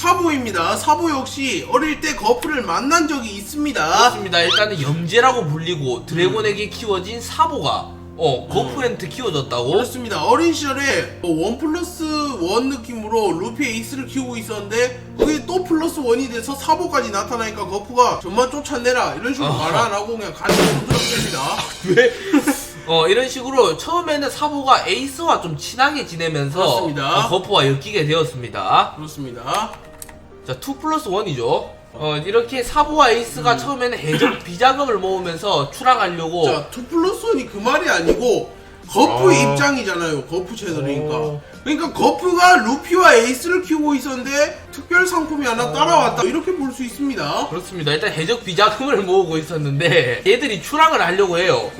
사보입니다. 사보 역시 어릴 때 거프를 만난 적이 있습니다. 그렇습니다. 일단은 염제라고 불리고 드래곤에게 키워진 사보가 거프한테 키워졌다고? 그렇습니다. 어린 시절에 1+1 느낌으로 루피 에이스를 키우고 있었는데 그게 또 +1이 돼서 사보까지 나타나니까 거프가 좀만 쫓아내라 이런 식으로 말 안 하고 그냥 간식으로 들어갑니다. 왜? 이런 식으로 처음에는 사보가 에이스와 좀 친하게 지내면서 그렇습니다. 거프와 엮이게 되었습니다. 그렇습니다. 자, 2+1이죠. 이렇게 사보와 에이스가 처음에는 해적 비자금을 모으면서 출항하려고. 자, 2+1이 그 말이 아니고 거프의 입장이잖아요. 거프 채널이니까. 그러니까 거프가 루피와 에이스를 키우고 있었는데 특별 상품이 하나 따라왔다 이렇게 볼 수 있습니다. 그렇습니다. 일단 해적 비자금을 모으고 있었는데 얘들이 출항을 하려고 해요.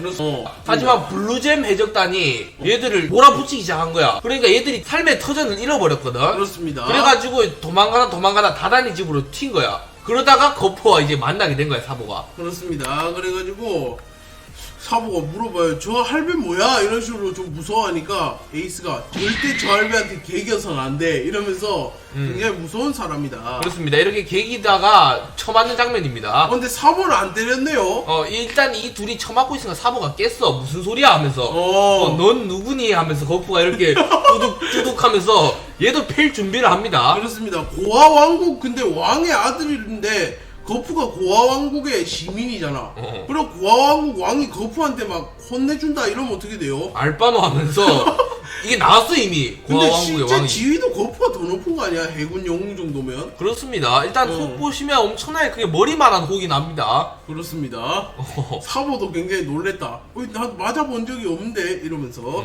하지만 블루잼 해적단이 얘들을 몰아붙이기 시작한 거야. 그러니까 얘들이 삶의 터전을 잃어버렸거든. 그렇습니다. 그래가지고 도망가다 다단이 집으로 튄 거야. 그러다가 거프와 이제 만나게 된 거야, 사보가. 그렇습니다. 그래가지고 사보가 물어봐요. 저 할배 뭐야? 이런 식으로 좀 무서워하니까 에이스가 절대 저 할배한테 개겨선 안 돼 이러면서 굉장히 무서운 사람이다. 그렇습니다. 이렇게 계기다가 쳐맞는 장면입니다. 근데 사보를 안 때렸네요. 일단 이 둘이 쳐맞고 있으니까 사보가 깼어. 무슨 소리야? 하면서. 넌 누구니? 하면서 거프가 이렇게 뚜둑 하면서 얘도 팰 준비를 합니다. 그렇습니다. 고아 왕국 근데 왕의 아들인데 거프가 고아 왕국의 시민이잖아. 그리고 고아 왕국 왕이 거프한테 막 혼내준다 이러면 어떻게 돼요? 알바노 하면서 이게 나왔어 이미. 고아 근데 왕국의 실제 왕이. 지위도 거프가 더 높은 거 아니야? 해군 영웅 정도면? 그렇습니다. 일단 혹 보시면 엄청나게 그게 머리만한 혹이 납니다. 그렇습니다. 사보도 굉장히 놀랬다. 나 맞아본 적이 없는데 이러면서.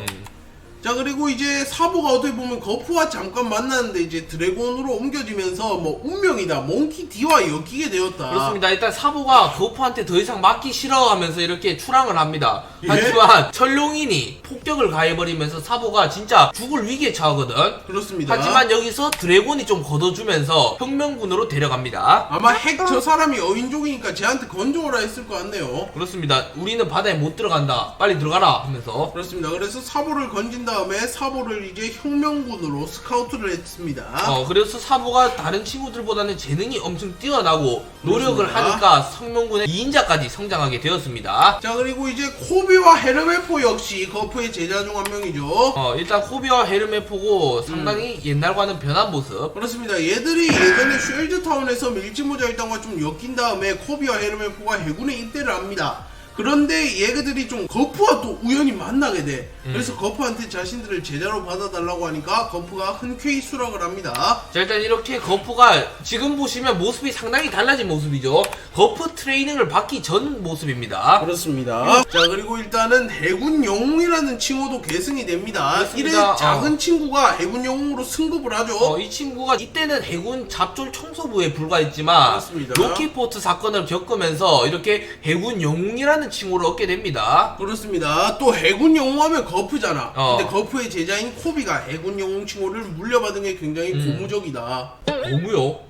자, 그리고 이제 사보가 어떻게 보면 거프와 잠깐 만났는데 이제 드래곤으로 옮겨지면서 뭐 운명이다 몽키 D와 엮이게 되었다. 그렇습니다. 일단 사보가 거프한테 더 이상 맞기 싫어하면서 이렇게 출항을 합니다. 예? 하지만 철룡인이 폭격을 가해버리면서 사보가 진짜 죽을 위기에 처하거든. 그렇습니다. 하지만 여기서 드래곤이 좀 걷어주면서 혁명군으로 데려갑니다. 아마 핵 저 사람이 어인족이니까 쟤한테 건져오라 했을 것 같네요. 그렇습니다. 우리는 바다에 못 들어간다. 빨리 들어가라 하면서. 그렇습니다. 그래서 사보를 건진 다음에 사보를 이제 혁명군으로 스카우트를 했습니다. 그래서 사보가 다른 친구들보다는 재능이 엄청 뛰어나고 노력을 그렇습니다. 하니까 성명군의 2인자까지 성장하게 되었습니다. 자, 그리고 이제 코비와 헤르메포 역시 거프의 제자 중 한 명이죠. 일단 코비와 헤르메포고 상당히 옛날과는 변한 모습. 그렇습니다. 얘들이 예전에 쉘즈타운에서 밀지모자 일당과 좀 엮인 다음에 코비와 헤르메포가 해군에 입대를 합니다. 그런데 얘들이 좀 거프와 또 우연히 만나게 돼. 그래서 거프한테 자신들을 제자로 받아달라고 하니까 거프가 흔쾌히 수락을 합니다. 자, 일단 이렇게 거프가 지금 보시면 모습이 상당히 달라진 모습이죠. 거프 트레이닝을 받기 전 모습입니다. 그렇습니다. 자, 그리고 일단은 해군 영웅이라는 칭호도 계승이 됩니다. 그렇습니다. 이래 작은 친구가 해군 영웅으로 승급을 하죠. 이 친구가 이때는 해군 잡졸 청소부에 불과했지만 그렇습니다. 로키포트 사건을 겪으면서 이렇게 해군 영웅이라는 칭호를 얻게 됩니다. 그렇습니다. 또 해군 영웅 하면 거프잖아. 근데 어. 거프의 제자인 코비가 해군 영웅 칭호를 물려받은 게 굉장히 고무적이다. 고무요?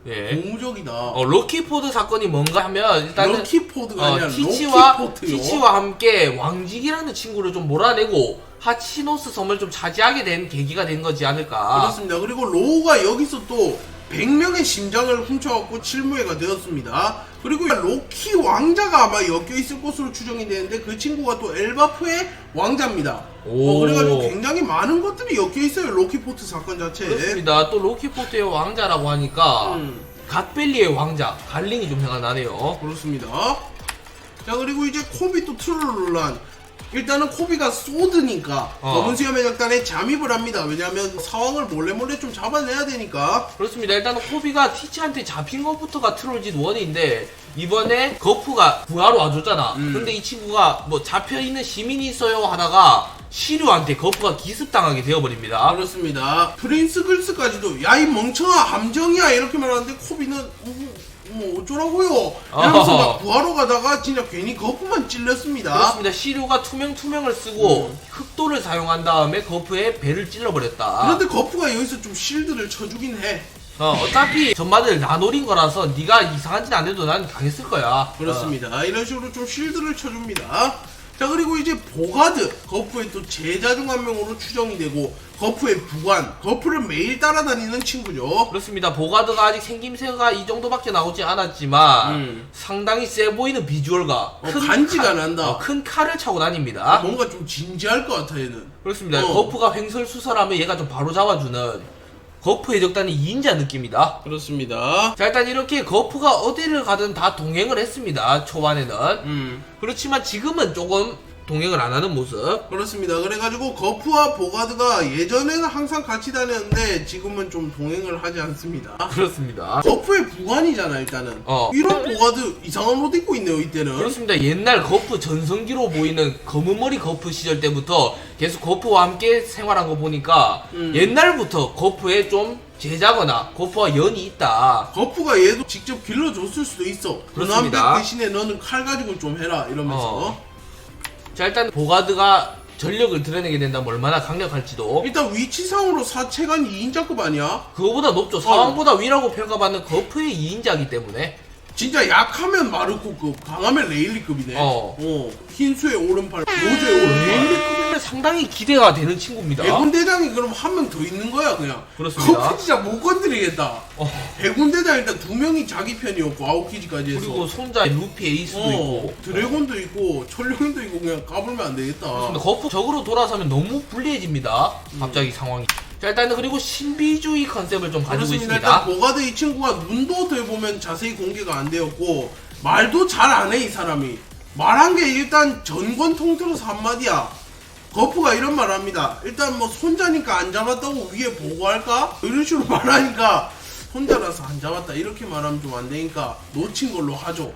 예. 고무적이다. 로키포드 사건이 뭔가 하면 일단은 럭키포드가 아니라 티치와 로키포트요. 함께 왕직이라는 친구를 좀 몰아내고 하치노스 섬을 좀 차지하게 된 계기가 된 거지 않을까. 그렇습니다. 그리고 로우가 여기서 또 100명의 심장을 훔쳐갖고 칠무회가 되었습니다. 그리고 로키 왕자가 아마 엮여있을 것으로 추정이 되는데 그 친구가 또 엘바프의 왕자입니다. 그래가지고 굉장히 많은 것들이 엮여있어요. 로키포트 사건 자체에. 그렇습니다. 또 로키포트의 왕자라고 하니까 갓벨리의 왕자 갈린이 좀 생각나네요. 그렇습니다. 자, 그리고 이제 코비 또 트롤란. 일단은 코비가 소드니까 검은 수염 해적단에 잠입을 합니다. 왜냐하면 사왕을 몰래 좀 잡아내야 되니까. 그렇습니다. 일단은 코비가 티치한테 잡힌 것부터가 트롤짓 1인데 이번에 거프가 구하러 와줬잖아. 근데 이 친구가 뭐 잡혀있는 시민이 있어요 하다가 시류한테 거프가 기습당하게 되어버립니다. 그렇습니다. 프린스 글스까지도 야 이 멍청아 함정이야 이렇게 말하는데 코비는 뭐 어쩌라고요 이러면서 막 구하러 가다가 진짜 괜히 거프만 찔렸습니다. 그렇습니다. 시류가 투명을 쓰고 흑도를 사용한 다음에 거프의 배를 찔러버렸다. 그런데 거프가 여기서 좀 실드를 쳐주긴 해. 어차피 전마들 나 노린 거라서 네가 이상한 짓 안 해도 난 당했을 거야. 그렇습니다. 이런 식으로 좀 실드를 쳐줍니다. 자, 그리고 이제 보가드, 거프의 또 제자 중 한 명으로 추정이 되고, 거프의 부관, 거프를 매일 따라다니는 친구죠. 그렇습니다. 보가드가 아직 생김새가 이 정도밖에 나오지 않았지만 상당히 세 보이는 비주얼과 간지가 난다. 큰 칼을 차고 다닙니다. 뭔가 좀 진지할 것 같아, 얘는. 그렇습니다. 거프가 횡설수설하면 얘가 좀 바로 잡아주는 거프의 적단의 2인자 느낌이다. 그렇습니다. 자, 일단 이렇게 거프가 어디를 가든 다 동행을 했습니다. 초반에는. 그렇지만 지금은 조금 동행을 안 하는 모습. 그렇습니다. 그래가지고 거프와 보가드가 예전에는 항상 같이 다녔는데 지금은 좀 동행을 하지 않습니다. 그렇습니다. 거프의 부관이잖아, 일단은. 이런 보가드 이상한 옷 입고 있네요, 이때는. 그렇습니다. 옛날 거프 전성기로 보이는 검은머리 거프 시절 때부터 계속 거프와 함께 생활한 거 보니까 옛날부터 거프에 좀 제자거나 거프와 연이 있다. 거프가 얘도 직접 길러줬을 수도 있어. 그렇습니다. 도난백 대신에 너는 칼 가지고 좀 해라, 이러면서. 자, 일단 보가드가 전력을 드러내게 된다면 얼마나 강력할지도. 일단 위치상으로 사체간 2인자급 아니야? 그거보다 높죠. 상황보다 위라고 평가받는 거프의 2인자이기 때문에. 진짜 약하면 마르코급, 강하면 레일리급이네. 흰수의 오른팔, 로즈의 오른팔. 레일리급이면 상당히 기대가 되는 친구입니다. 해군대장이 그럼 한 명 더 있는 거야, 그냥. 그렇습니다. 거프 진짜 못 건드리겠다. 해군대장 일단 2명이 자기 편이었고, 아오키지까지 해서. 그리고 손자 루피 에이스도 있고. 드래곤도 있고, 철룡인도 있고, 그냥 까불면 안 되겠다. 근데 거프 적으로 돌아서면 너무 불리해집니다. 갑자기 상황이. 자, 일단은 그리고 신비주의 컨셉을 좀 가지고 그렇습니다. 있습니다. 일단 보가드 이 친구가 눈도 어떻게 보면 자세히 공개가 안 되었고, 말도 잘 안 해, 이 사람이. 말한 게 일단 전권 통틀어서 한마디야. 거프가 이런 말 합니다. 일단 뭐 손자니까 안 잡았다고 위에 보고할까? 이런 식으로 말하니까 손자라서 안 잡았다 이렇게 말하면 좀 안 되니까 놓친 걸로 하죠.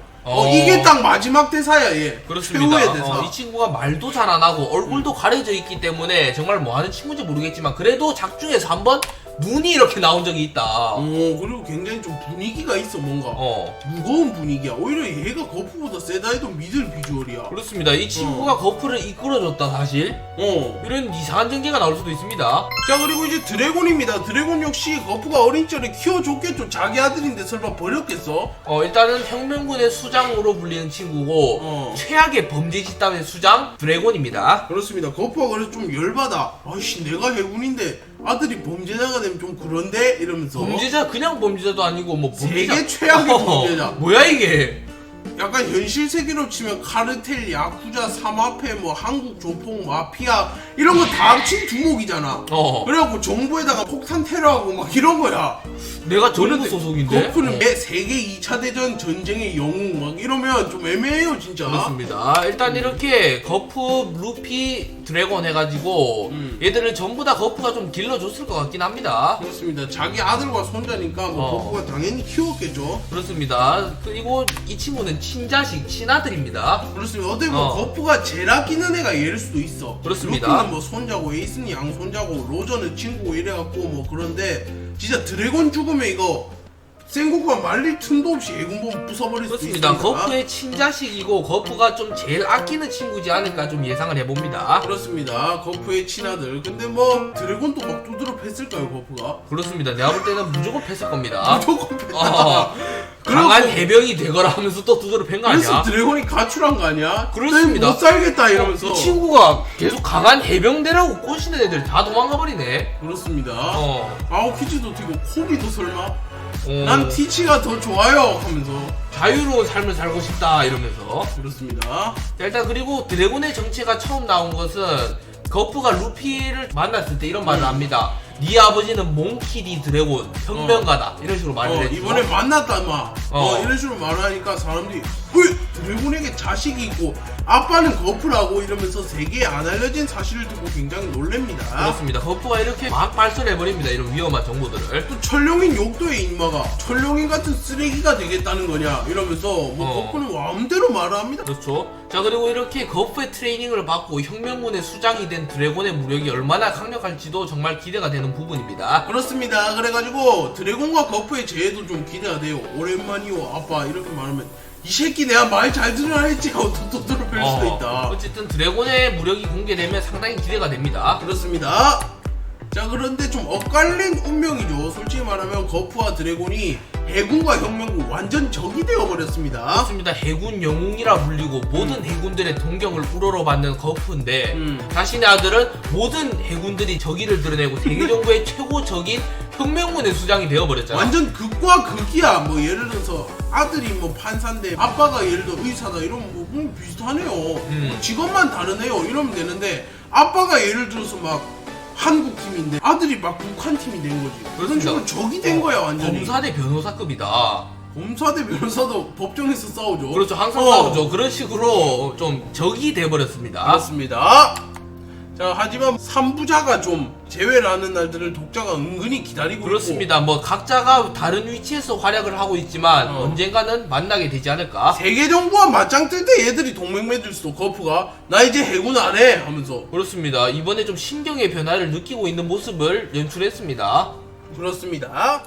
이게 딱 마지막 대사야, 얘. 그렇습니다. 최후의 대사. 이 친구가 말도 잘 안 하고 얼굴도 가려져 있기 때문에 정말 뭐 하는 친구인지 모르겠지만 그래도 작중에서 한번 눈이 이렇게 나온 적이 있다. 그리고 굉장히 좀 분위기가 있어, 뭔가. 무거운 분위기야. 오히려 얘가 거프보다 세다 해도 믿을 비주얼이야. 그렇습니다. 이 친구가 거프를 이끌어줬다, 사실. 이런 이상한 전개가 나올 수도 있습니다. 자, 그리고 이제 드래곤입니다. 드래곤 역시 거프가 어린 시절에 키워줬겠죠. 자기 아들인데 설마 버렸겠어? 일단은 혁명군의 수장으로 불리는 친구고 최악의 범죄 집단의 수장 드래곤입니다. 그렇습니다. 거프가 그래서 좀 열받아. 아이씨, 내가 해군인데 아들이 범죄자가 되면 좀 그런데? 이러면서. 범죄자, 그냥 범죄자도 아니고 뭐 범죄자. 세계 최악의 범죄자. 뭐야 이게? 약간 현실 세계로 치면 카르텔, 야쿠자, 사마페, 뭐 한국 조폭, 마피아 이런 거 다 합친 두목이잖아. 그래갖고 정부에다가 폭탄 테러하고 막 이런 거야. 내가 정부 소속인데? 거프는 세계 2차 대전 전쟁의 영웅 막 이러면 좀 애매해요, 진짜. 그렇습니다. 일단 이렇게 거프, 루피, 드래곤 해가지고 얘들을 전부 다 거프가 좀 길러줬을 것 같긴 합니다. 그렇습니다. 자기 아들과 손자니까 뭐 거프가 당연히 키웠겠죠. 그렇습니다. 그리고 이 친구는 친자식, 친아들입니다. 그렇습니다. 어떻게 보면 거프가 제일 아끼는 애가 얘일 수도 있어. 그렇습니다. 루피는 뭐 손자고, 에이스는 양손자고, 로저는 친구고 이래갖고 뭐 그런데 진짜 드래곤 죽으면 이거 생고쿠가 말릴 틈도 없이 예군본 부숴버릴 수 있습니다. 그렇습니다. 거프의 친자식이고 거프가 좀 제일 아끼는 친구지 않을까 좀 예상을 해봅니다. 그렇습니다. 거프의 친아들. 근데 뭐 드래곤도 막 두드러 팼을까요, 거프가? 그렇습니다. 내가 볼 때는 무조건 팼을 겁니다. 무조건 팼다. 강한 해병이 되거라 하면서 또 두드러 팬 거 아니야? 그래서 드래곤이 가출한 거 아니야? 그렇습니다. 못 살겠다 이러면서. 이 친구가 계속 강한 해병대라고 꼬시는 애들 다 도망가 버리네. 그렇습니다. 아오키즈도 되고 코비도 설마? 난 어, 티치가 더 좋아요 하면서. 자유로운 삶을 살고 싶다 이러면서. 그렇습니다. 자, 일단 그리고 드래곤의 정체가 처음 나온 것은 거프가 루피를 만났을 때 이런 말을 합니다. 네 아버지는 몽키디 드래곤 혁명가다 이런 식으로 말을 했죠. 이번에 만났다 마. 이런 식으로 말하니까 사람들이 드래곤에게 자식이 있고 아빠는 거프라고 이러면서 세계에 안 알려진 사실을 듣고 굉장히 놀랍니다. 그렇습니다. 거프가 이렇게 막 발설해버립니다. 이런 위험한 정보들을. 또 철룡인 욕도의 인마가 철룡인 같은 쓰레기가 되겠다는 거냐 이러면서 뭐 거프는 마음대로 말을 합니다. 그렇죠. 자, 그리고 이렇게 거프의 트레이닝을 받고 혁명군의 수장이 된 드래곤의 무력이 얼마나 강력할지도 정말 기대가 되는 부분입니다. 그렇습니다. 그래가지고 드래곤과 거프의 재해도 좀 기대가 돼요. 오랜만이요 아빠 이렇게 말하면 이 새끼 내가 말 잘 들으라 했지 하고 도토토로 뺄 수도 있다. 어쨌든 드래곤의 무력이 공개되면 상당히 기대가 됩니다. 그렇습니다. 자, 그런데 좀 엇갈린 운명이죠. 솔직히 말하면 거프와 드래곤이 해군과 혁명군 완전 적이 되어버렸습니다. 맞습니다. 해군 영웅이라 불리고 모든 해군들의 동경을 우러러받는 거프인데 자신의 아들은 모든 해군들이 적의를 드러내고 세계 정부의 최고 적인 혁명군의 수장이 되어버렸잖아. 완전 극과 극이야. 뭐 예를 들어서 아들이 뭐 판사인데 아빠가 예를 들어 의사다 이러면 뭐 비슷하네요. 직업만 다르네요 이러면 되는데 아빠가 예를 들어서 막 한국 팀인데 아들이 막 북한 팀이 된 거지. 그런 식으로 적이 된 거야 완전히. 검사 대 변호사급이다. 검사 대 변호사도 법정에서 싸우죠. 그렇죠. 항상 싸우죠. 그런 식으로 좀 적이 돼버렸습니다. 그렇습니다. 자, 하지만 3부자가 좀 제외를 하는 날들을 독자가 은근히 기다리고 그렇습니다. 뭐 각자가 다른 위치에서 활약을 하고 있지만 어. 언젠가는 만나게 되지 않을까? 있고 세계 정부와 맞짱 뜰 때 얘들이 동맹 맺을 수도 거프가 나 이제 해군 안 해 하면서. 그렇습니다. 이번에 좀 신경의 변화를 느끼고 있는 모습을 연출했습니다. 그렇습니다.